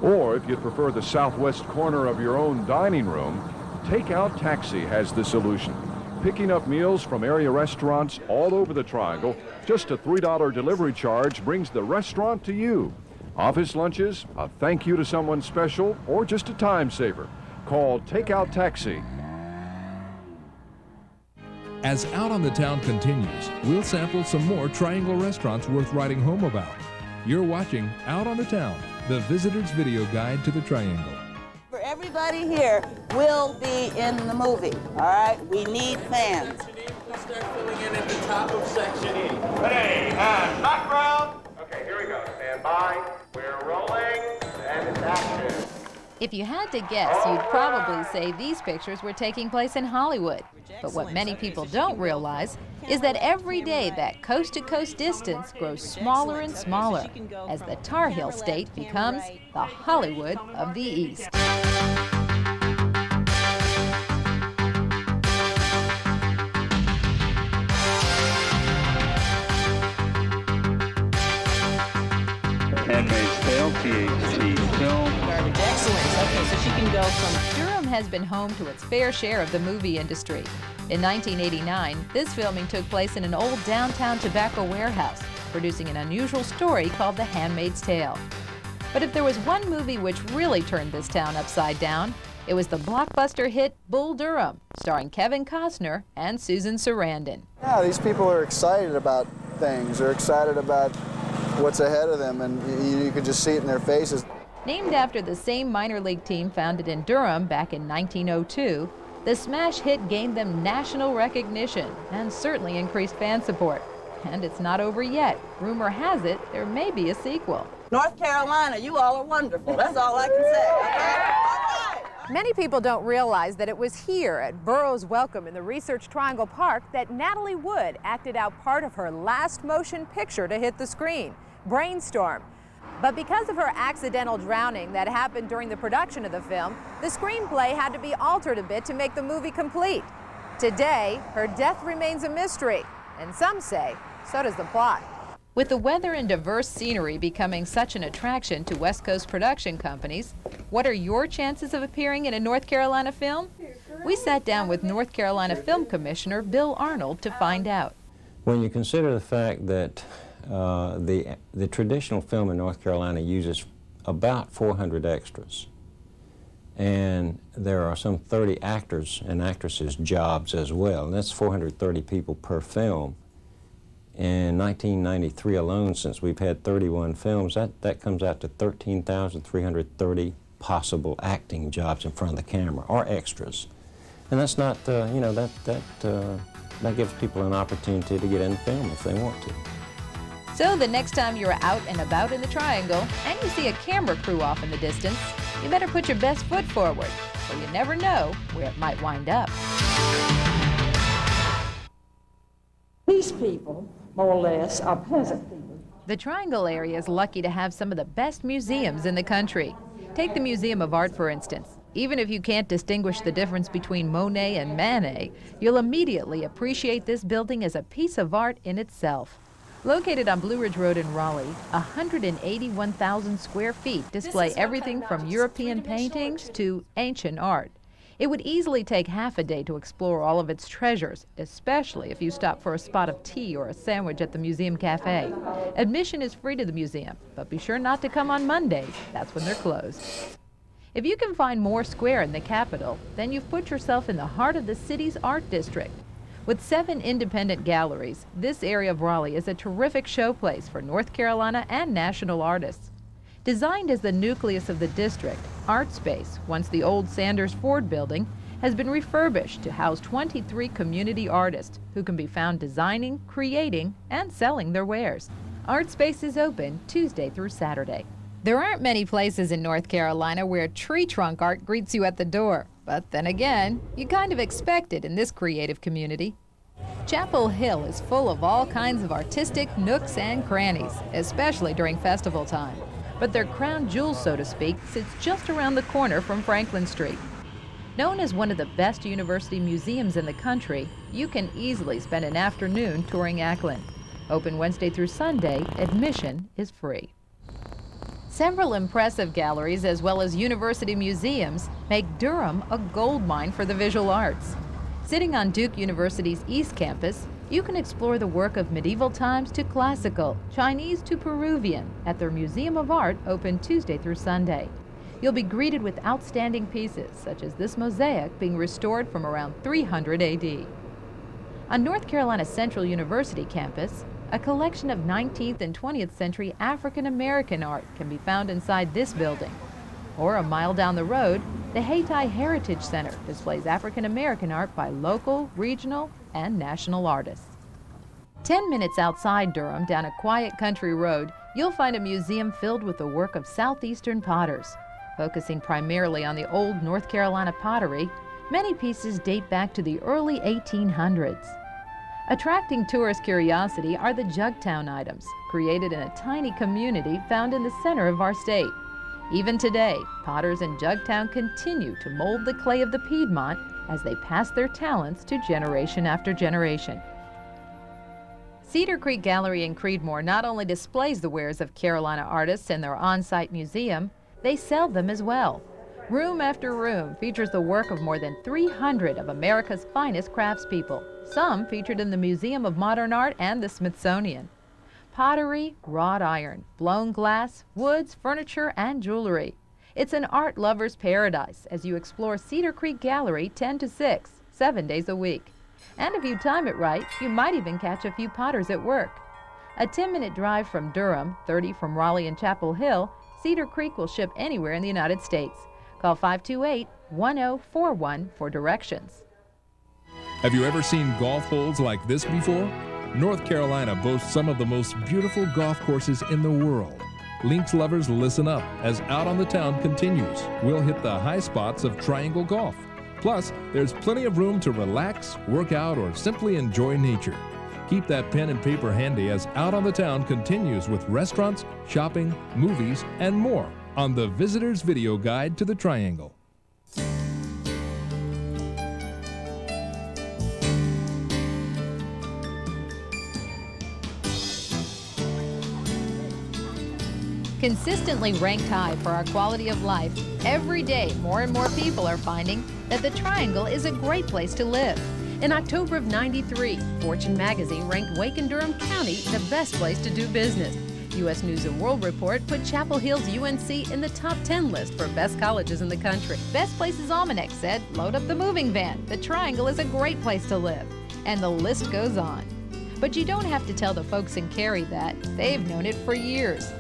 Or if you'd prefer the southwest corner of your own dining room, Takeout Taxi has the solution. Picking up meals from area restaurants all over the Triangle, just a $3 delivery charge brings the restaurant to you. Office lunches, a thank you to someone special, or just a time saver. call Takeout Taxi. As Out on the Town continues, we'll sample some more Triangle restaurants worth writing home about. You're watching Out on the Town, the visitor's video guide to the Triangle. For everybody here will be in the movie, all right? We need fans. We'll start filling in at the top of Section E. Ready, and background. Okay, here we go. Stand by. We're rolling, and it's action. If you had to guess, you'd probably say these pictures were taking place in Hollywood. But what many people don't realize is that every day that coast-to-coast distance grows smaller and smaller as the Tar Heel State becomes the Hollywood of the East. Handmaid's Tale, THC film. Garbage. Excellent. Okay, so she can go from... Durham has been home to its fair share of the movie industry. In 1989, this filming took place in an old downtown tobacco warehouse, producing an unusual story called The Handmaid's Tale. But if there was one movie which really turned this town upside down, it was the blockbuster hit Bull Durham, starring Kevin Costner and Susan Sarandon. Yeah, these people are excited about things. They're excited about what's ahead of them, and you can just see it in their faces. Named after the same minor league team founded in Durham back in 1902, the smash hit gained them national recognition and certainly increased fan support. And it's not over yet. Rumor has it there may be a sequel. North Carolina, you all are wonderful. That's all I can say, okay? Many people don't realize that it was here at Burroughs Welcome in the Research Triangle Park that Natalie Wood acted out part of her last motion picture to hit the screen, Brainstorm. But because of her accidental drowning that happened during the production of the film, the screenplay had to be altered a bit to make the movie complete. Today, her death remains a mystery, and some say so does the plot. With the weather and diverse scenery becoming such an attraction to West Coast production companies, what are your chances of appearing in a North Carolina film? We sat down with North Carolina Film Commissioner Bill Arnold to find out. When you consider the fact that the traditional film in North Carolina uses about 400 extras, and there are some 30 actors and actresses' jobs as well, and that's 430 people per film. In 1993 alone, since we've had 31 films, that comes out to 13,330 possible acting jobs in front of the camera, or extras. And that's not, you know, that gives people an opportunity to get in film if they want to. So the next time you're out and about in the Triangle and you see a camera crew off in the distance, you better put your best foot forward, or you never know where it might wind up. These people, more or less, are peasant people. The Triangle area is lucky to have some of the best museums in the country. Take the Museum of Art, for instance. Even if you can't distinguish the difference between Monet and Manet, you'll immediately appreciate this building as a piece of art in itself. Located on Blue Ridge Road in Raleigh, 181,000 square feet display everything from European paintings to ancient art. It would easily take half a day to explore all of its treasures, especially if you stop for a spot of tea or a sandwich at the Museum Cafe. Admission is free to the museum, but be sure not to come on Mondays. That's when they're closed. If you can find Moore Square in the capital, then you've put yourself in the heart of the city's art district. With 7 independent galleries, this area of Raleigh is a terrific showplace for North Carolina and national artists. Designed as the nucleus of the district, Art Space, once the old Sanders Ford building, has been refurbished to house 23 community artists who can be found designing, creating, and selling their wares. Art Space is open Tuesday through Saturday. There aren't many places in North Carolina where tree trunk art greets you at the door. But then again, you kind of expect it in this creative community. Chapel Hill is full of all kinds of artistic nooks and crannies, especially during festival time. But their crown jewel, so to speak, sits just around the corner from Franklin Street. Known as one of the best university museums in the country, you can easily spend an afternoon touring Acklen. Open Wednesday through Sunday, admission is free. Several impressive galleries, as well as university museums, make Durham a gold mine for the visual arts. Sitting on Duke University's East Campus, you can explore the work of medieval times to classical, Chinese to Peruvian, at their Museum of Art, open Tuesday through Sunday. You'll be greeted with outstanding pieces, such as this mosaic being restored from around 300 AD. On North Carolina Central University campus, a collection of 19th and 20th century African American art can be found inside this building. Or a mile down the road, the Hayti Heritage Center displays African American art by local, regional, and national artists. 10 minutes outside Durham, down a quiet country road, you'll find a museum filled with the work of southeastern potters. Focusing primarily on the old North Carolina pottery, many pieces date back to the early 1800s. Attracting tourist curiosity are the Jugtown items, created in a tiny community found in the center of our state. Even today, potters in Jugtown continue to mold the clay of the Piedmont as they pass their talents to generation after generation. Cedar Creek Gallery in Creedmoor not only displays the wares of Carolina artists in their on-site museum, they sell them as well. Room after room features the work of more than 300 of America's finest craftspeople, some featured in the Museum of Modern Art and the Smithsonian. Pottery, wrought iron, blown glass, woods, furniture, and jewelry. It's an art lover's paradise as you explore Cedar Creek Gallery 10 to 6, 7 days a week. And if you time it right, you might even catch a few potters at work. A 10-minute drive from Durham, 30 from Raleigh and Chapel Hill, Cedar Creek will ship anywhere in the United States. Call 528-1041 for directions. Have you ever seen golf holes like this before? North Carolina boasts some of the most beautiful golf courses in the world. Links lovers, listen up as Out on the Town continues. We'll hit the high spots of Triangle Golf. Plus, there's plenty of room to relax, work out, or simply enjoy nature. Keep that pen and paper handy as Out on the Town continues with restaurants, shopping, movies, and more on the Visitor's Video Guide to the Triangle. Consistently ranked high for our quality of life, every day more and more people are finding that the Triangle is a great place to live. In October of '93, Fortune magazine ranked Wake and Durham County the best place to do business. U.S. News & World Report put Chapel Hill's UNC in the top 10 list for best colleges in the country. Best Places Almanac said, load up the moving van. The Triangle is a great place to live. And the list goes on. But you don't have to tell the folks in Cary that. They've known it for years.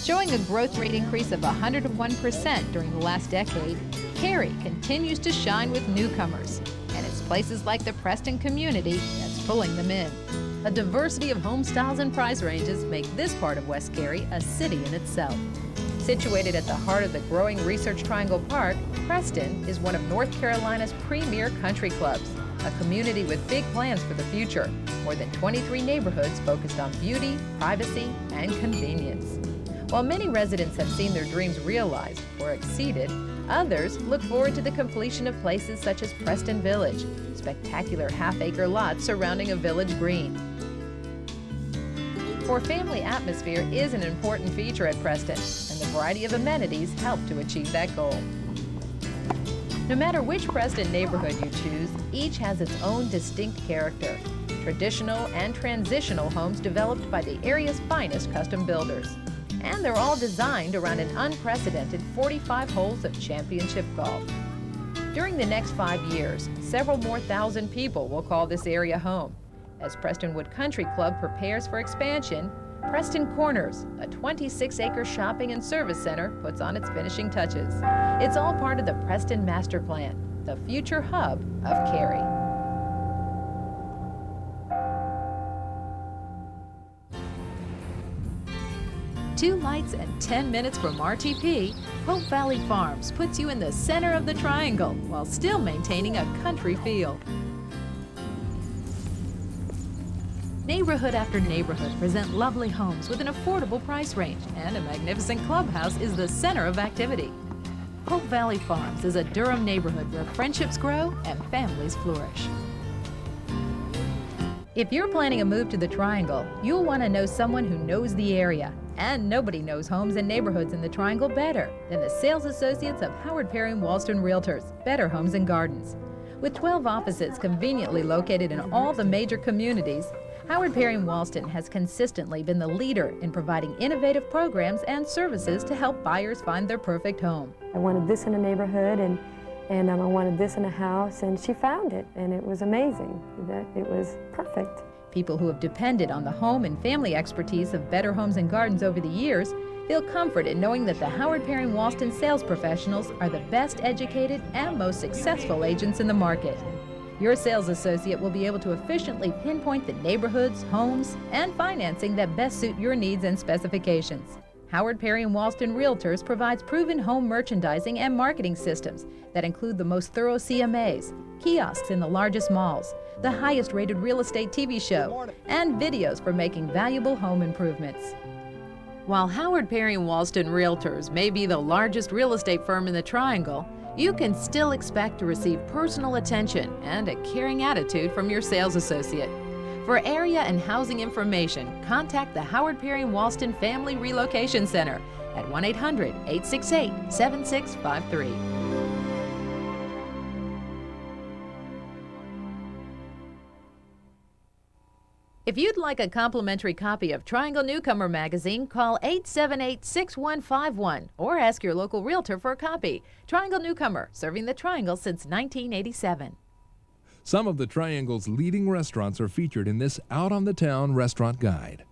Showing a growth rate increase of 101% during the last decade, Cary continues to shine with newcomers. And it's places like the Preston community that's pulling them in. A diversity of home styles and price ranges make this part of West Cary a city in itself. Situated at the heart of the growing Research Triangle Park, Preston is one of North Carolina's premier country clubs, a community with big plans for the future. More than 23 neighborhoods focused on beauty, privacy, and convenience. While many residents have seen their dreams realized or exceeded, others look forward to the completion of places such as Preston Village, spectacular half-acre lots surrounding a village green. For family atmosphere is an important feature at Preston, and the variety of amenities help to achieve that goal. No matter which Preston neighborhood you choose, each has its own distinct character. Traditional and transitional homes developed by the area's finest custom builders. And they're all designed around an unprecedented 45 holes of championship golf. During the next 5 years, several more thousand people will call this area home. As Prestonwood Country Club prepares for expansion, Preston Corners, a 26-acre shopping and service center, puts on its finishing touches. It's all part of the Preston Master Plan, the future hub of Cary. Two lights and 10 minutes from RTP, Hope Valley Farms puts you in the center of the Triangle while still maintaining a country feel. Neighborhood after neighborhood present lovely homes with an affordable price range, and a magnificent clubhouse is the center of activity. Hope Valley Farms is a Durham neighborhood where friendships grow and families flourish. If you're planning a move to the Triangle, you'll want to know someone who knows the area. And nobody knows homes and neighborhoods in the Triangle better than the sales associates of Howard Perry & Walston Realtors, Better Homes and Gardens. With 12 offices conveniently located in all the major communities, Howard Perry Walston has consistently been the leader in providing innovative programs and services to help buyers find their perfect home. I wanted this in a neighborhood and I wanted this in a house, and she found it, and it was amazing. It was perfect. People who have depended on the home and family expertise of Better Homes and Gardens over the years feel comfort in knowing that the Howard Perry Walston sales professionals are the best educated and most successful agents in the market. Your sales associate will be able to efficiently pinpoint the neighborhoods, homes, and financing that best suit your needs and specifications. Howard Perry & Walston Realtors provides proven home merchandising and marketing systems that include the most thorough CMAs, kiosks in the largest malls, the highest rated real estate TV show, and videos for making valuable home improvements. While Howard Perry & Walston Realtors may be the largest real estate firm in the Triangle, you can still expect to receive personal attention and a caring attitude from your sales associate. For area and housing information, contact the Howard Perry & Walston Family Relocation Center at 1-800-868-7653. If you'd like a complimentary copy of Triangle Newcomer magazine, call 878-6151 or ask your local realtor for a copy. Triangle Newcomer, serving the Triangle since 1987. Some of the Triangle's leading restaurants are featured in this Out on the Town restaurant guide.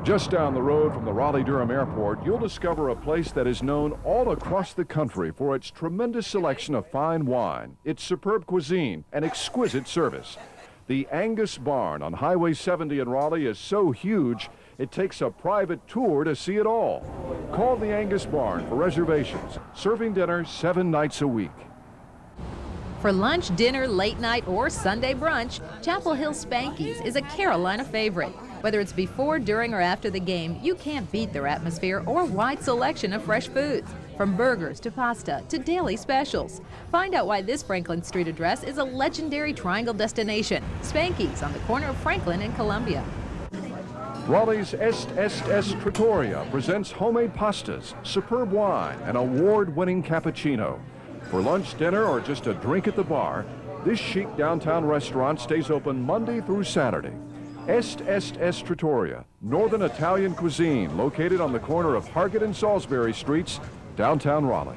Just down the road from the Raleigh-Durham Airport, you'll discover a place that is known all across the country for its tremendous selection of fine wine, its superb cuisine, and exquisite service. The Angus Barn on Highway 70 in Raleigh is so huge, it takes a private tour to see it all. Call the Angus Barn for reservations, serving dinner 7 nights a week. For lunch, dinner, late night, or Sunday brunch, Chapel Hill Spanky's is a Carolina favorite. Whether it's before, during, or after the game, you can't beat their atmosphere or wide selection of fresh foods. From burgers to pasta to daily specials. Find out why this Franklin Street address is a legendary Triangle destination. Spanky's on the corner of Franklin and Columbia. Raleigh's Est Trattoria presents homemade pastas, superb wine, and award-winning cappuccino. For lunch, dinner, or just a drink at the bar, this chic downtown restaurant stays open Monday through Saturday. Est Trattoria, Northern Italian cuisine located on the corner of Hargett and Salisbury Streets, downtown Raleigh.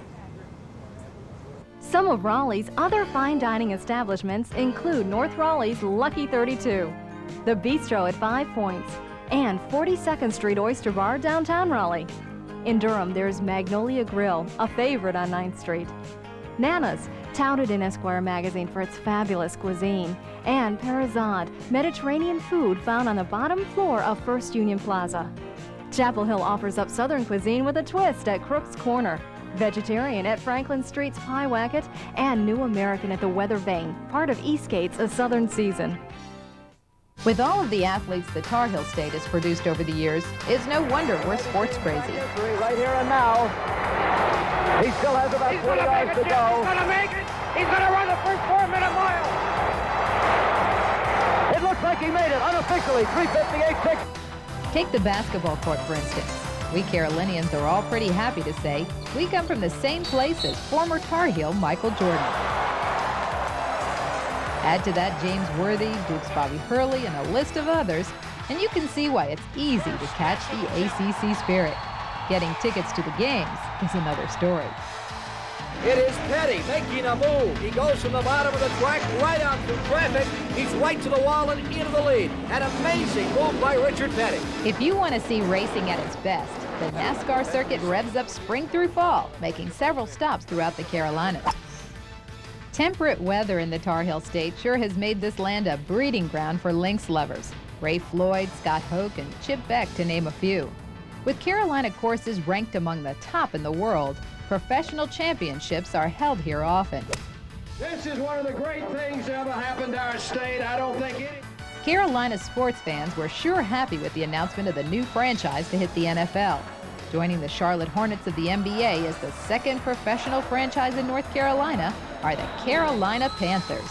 Some of Raleigh's other fine dining establishments include North Raleigh's Lucky 32, the Bistro at 5 Points, and 42nd Street Oyster Bar downtown Raleigh. In Durham, there's Magnolia Grill, a favorite on 9th Street. Nana's, touted in Esquire magazine for its fabulous cuisine, and Parazad, Mediterranean food found on the bottom floor of First Union Plaza. Chapel Hill offers up Southern cuisine with a twist at Crook's Corner, vegetarian at Franklin Street's Pie Wacket, and New American at the Weather Vane, part of Eastgate's A Southern Season. With all of the athletes the Tar Heel State has produced over the years, it's no wonder we're sports crazy. Right here and now. He still has about 20 yards to go. He's going to make it. He's going to run the first 4-minute mile. It looks like he made it unofficially. 3:58.6. Take the basketball court, for instance. We Carolinians are all pretty happy to say we come from the same place as former Tar Heel Michael Jordan. Add to that James Worthy, Duke's Bobby Hurley, and a list of others, and you can see why it's easy to catch the ACC spirit. Getting tickets to the games is another story. It is Petty making a move. He goes from the bottom of the track right out through traffic. He's right to the wall and into the lead. An amazing move by Richard Petty. If you want to see racing at its best, the NASCAR circuit revs up spring through fall, making several stops throughout the Carolinas. Temperate weather in the Tar Heel State sure has made this land a breeding ground for lynx lovers. Ray Floyd, Scott Hoke, and Chip Beck, to name a few. With Carolina courses ranked among the top in the world, professional championships are held here often. This is one of the great things that ever happened to our state. I don't think any... Carolina sports fans were sure happy with the announcement of the new franchise to hit the NFL. Joining the Charlotte Hornets of the NBA as the second professional franchise in North Carolina are the Carolina Panthers.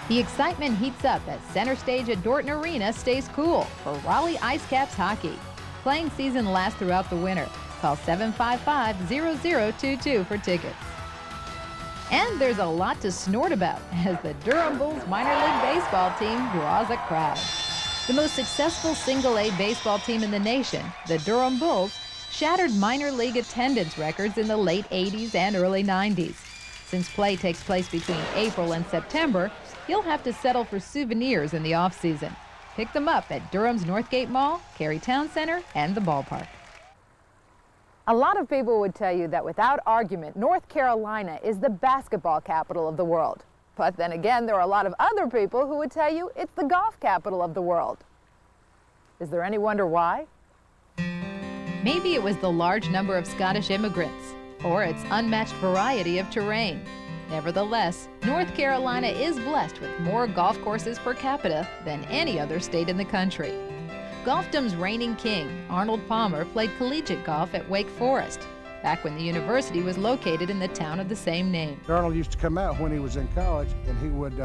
The excitement heats up as center stage at Dorton Arena stays cool for Raleigh Ice Caps hockey. Playing season lasts throughout the winter. Call 755-0022 for tickets. And there's a lot to snort about as the Durham Bulls minor league baseball team draws a crowd. The most successful single-A baseball team in the nation, the Durham Bulls, shattered minor league attendance records in the late 80s and early 90s. Since play takes place between April and September, you'll have to settle for souvenirs in the off-season. Pick them up at Durham's Northgate Mall, Cary Town Center, and the ballpark. A lot of people would tell you that without argument, North Carolina is the basketball capital of the world. But then again, there are a lot of other people who would tell you it's the golf capital of the world. Is there any wonder why? Maybe it was the large number of Scottish immigrants, or its unmatched variety of terrain. Nevertheless, North Carolina is blessed with more golf courses per capita than any other state in the country. Golfdom's reigning king, Arnold Palmer, played collegiate golf at Wake Forest, back when the university was located in the town of the same name. Arnold used to come out when he was in college, and he would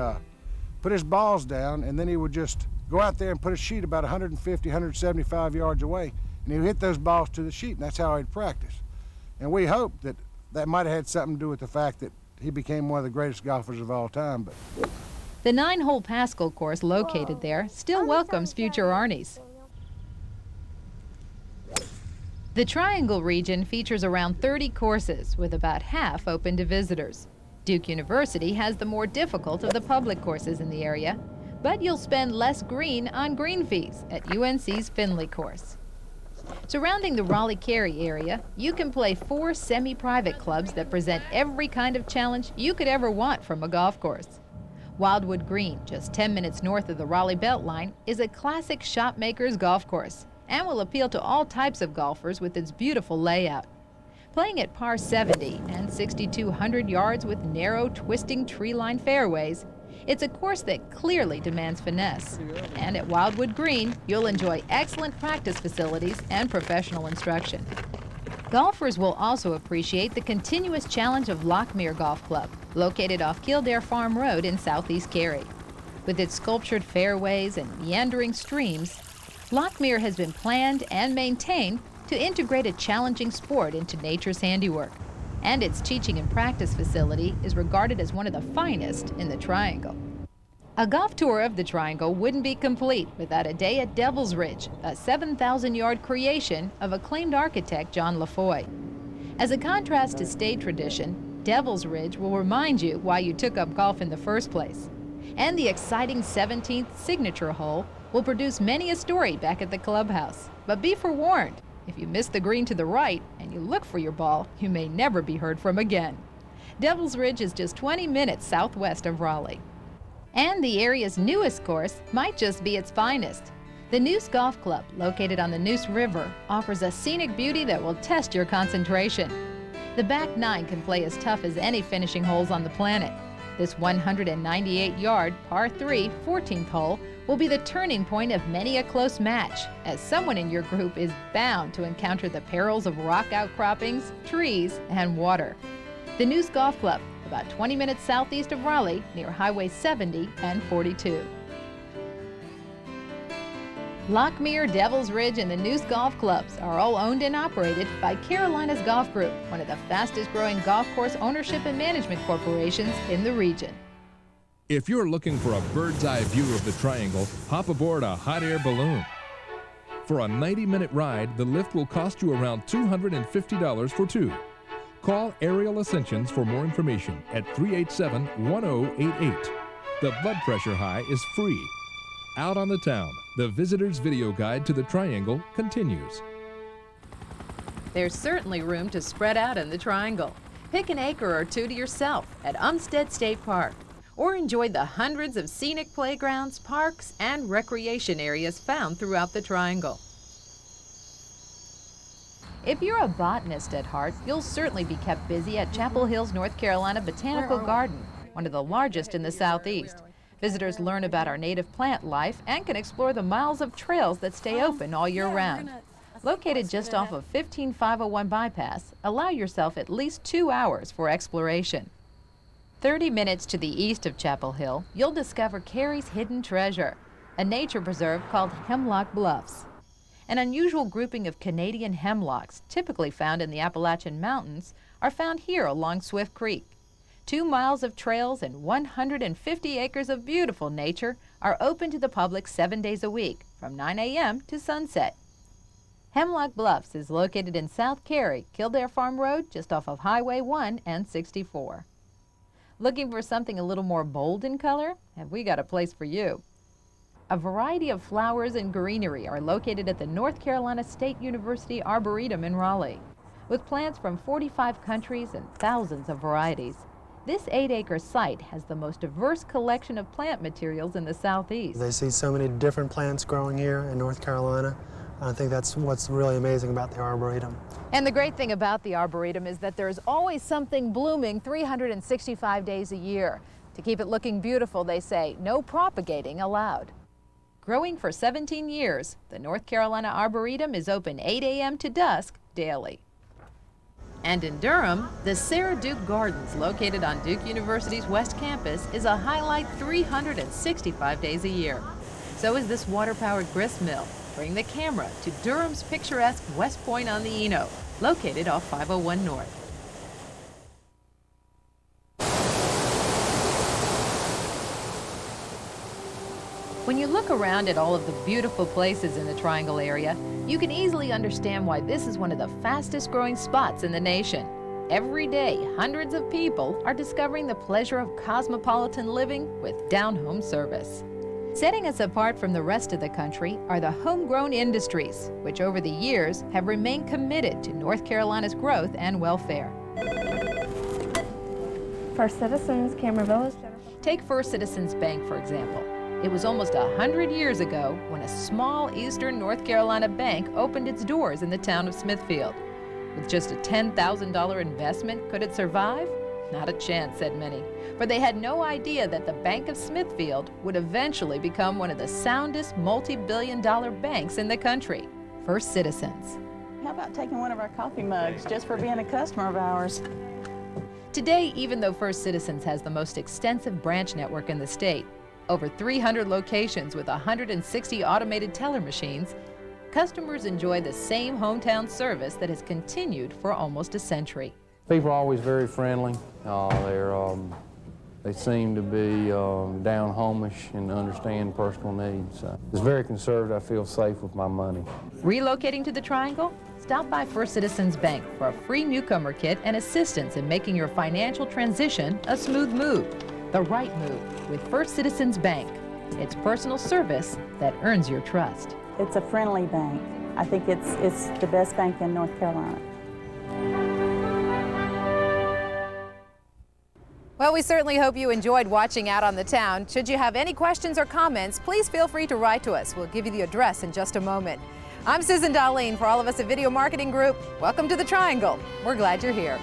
put his balls down, and then he would just go out there and put a sheet about 150, 175 yards away, and he would hit those balls to the sheet, and that's how he'd practice. And we hope that that might have had something to do with the fact that he became one of the greatest golfers of all time. But the 9-hole Pascal course located there still welcomes future Arnies. The Triangle region features around 30 courses, with about half open to visitors. Duke University has the more difficult of the public courses in the area, but you'll spend less green on green fees at UNC's Finley course. Surrounding the Raleigh-Cary area, you can play 4 semi-private clubs that present every kind of challenge you could ever want from a golf course. Wildwood Green, just 10 minutes north of the Raleigh Beltline, is a classic shopmaker's golf course and will appeal to all types of golfers with its beautiful layout. Playing at par 70 and 6,200 yards with narrow, twisting tree-lined fairways, it's a course that clearly demands finesse. And at Wildwood Green, you'll enjoy excellent practice facilities and professional instruction. Golfers will also appreciate the continuous challenge of Lockmere Golf Club, located off Kildare Farm Road in southeast Cary. With its sculptured fairways and meandering streams, Lockmere has been planned and maintained to integrate a challenging sport into nature's handiwork. And its teaching and practice facility is regarded as one of the finest in the Triangle. A golf tour of the Triangle wouldn't be complete without a day at Devil's Ridge, a 7,000-yard creation of acclaimed architect John LaFoy. As a contrast to state tradition, Devil's Ridge will remind you why you took up golf in the first place. And the exciting 17th signature hole will produce many a story back at the clubhouse. But be forewarned, if you miss the green to the right and you look for your ball, you may never be heard from again. Devil's Ridge is just 20 minutes southwest of Raleigh. And the area's newest course might just be its finest. The Neuse Golf Club, located on the Neuse River, offers a scenic beauty that will test your concentration. The back 9 can play as tough as any finishing holes on the planet. This 198-yard, par 3, 14th hole will be the turning point of many a close match, as someone in your group is bound to encounter the perils of rock outcroppings, trees, and water. The Neuse Golf Club, about 20 minutes southeast of Raleigh, near Highway 70 and 42. Lockmere, Devil's Ridge, and the Neuse Golf Clubs are all owned and operated by Carolinas Golf Group, one of the fastest-growing golf course ownership and management corporations in the region. If you're looking for a bird's-eye view of the Triangle, hop aboard a hot air balloon. For a 90-minute ride, the lift will cost you around $250 for 2. Call Aerial Ascensions for more information at 387-1088. The blood pressure high is free. Out on the Town, the visitor's video guide to the Triangle continues. There's certainly room to spread out in the Triangle. Pick an acre or 2 to yourself at Umstead State Park, or enjoy the hundreds of scenic playgrounds, parks, and recreation areas found throughout the Triangle. If you're a botanist at heart, you'll certainly be kept busy at Chapel Hill's North Carolina Botanical Garden, one of the largest in the Southeast. Visitors learn about our native plant life and can explore the miles of trails that stay open all year round. Located just off of 15501 Bypass, allow yourself at least 2 hours for exploration. 30 minutes to the east of Chapel Hill, you'll discover Cary's hidden treasure, a nature preserve called Hemlock Bluffs. An unusual grouping of Canadian hemlocks, typically found in the Appalachian Mountains, are found here along Swift Creek. 2 miles of trails and 150 acres of beautiful nature are open to the public 7 days a week from 9 a.m. to sunset. Hemlock Bluffs is located in South Cary, Kildare Farm Road, just off of Highway 1 and 64. Looking for something a little more bold in color? Have we got a place for you? A variety of flowers and greenery are located at the North Carolina State University Arboretum in Raleigh. With plants from 45 countries and thousands of varieties, this 8-acre site has the most diverse collection of plant materials in the Southeast. They see so many different plants growing here in North Carolina. I think that's what's really amazing about the Arboretum. And the great thing about the Arboretum is that there's always something blooming 365 days a year. To keep it looking beautiful, they say, no propagating allowed. Growing for 17 years, the North Carolina Arboretum is open 8 a.m. to dusk daily. And in Durham, the Sarah Duke Gardens, located on Duke University's West Campus, is a highlight 365 days a year. So is this water-powered grist mill. Bring the camera to Durham's picturesque West Point on the Eno, located off 501 North. When you look around at all of the beautiful places in the Triangle area, you can easily understand why this is one of the fastest growing spots in the nation. Every day, hundreds of people are discovering the pleasure of cosmopolitan living with down-home service. Setting us apart from the rest of the country are the homegrown industries, which over the years have remained committed to North Carolina's growth and welfare. First Citizens, Cameron Village. Take First Citizens Bank, for example. It was almost 100 years ago when a small eastern North Carolina bank opened its doors in the town of Smithfield. With just a $10,000 investment, could it survive? Not a chance, said many, for they had no idea that the Bank of Smithfield would eventually become one of the soundest multi-billion-dollar banks in the country. First Citizens. How about taking one of our coffee mugs just for being a customer of ours? Today, even though First Citizens has the most extensive branch network in the state, over 300 locations with 160 automated teller machines, customers enjoy the same hometown service that has continued for almost a century. People are always very friendly. They seem to be down homish and understand personal needs. It's very conservative. I feel safe with my money. Relocating to the Triangle? Stop by First Citizens Bank for a free newcomer kit and assistance in making your financial transition a smooth move. The right move with First Citizens Bank. It's personal service that earns your trust. It's a friendly bank. I think it's the best bank in North Carolina. Well, we certainly hope you enjoyed watching Out on the Town. Should you have any questions or comments, please feel free to write to us. We'll give you the address in just a moment. I'm Susan Darlene. For all of us at Video Marketing Group, welcome to the Triangle. We're glad you're here.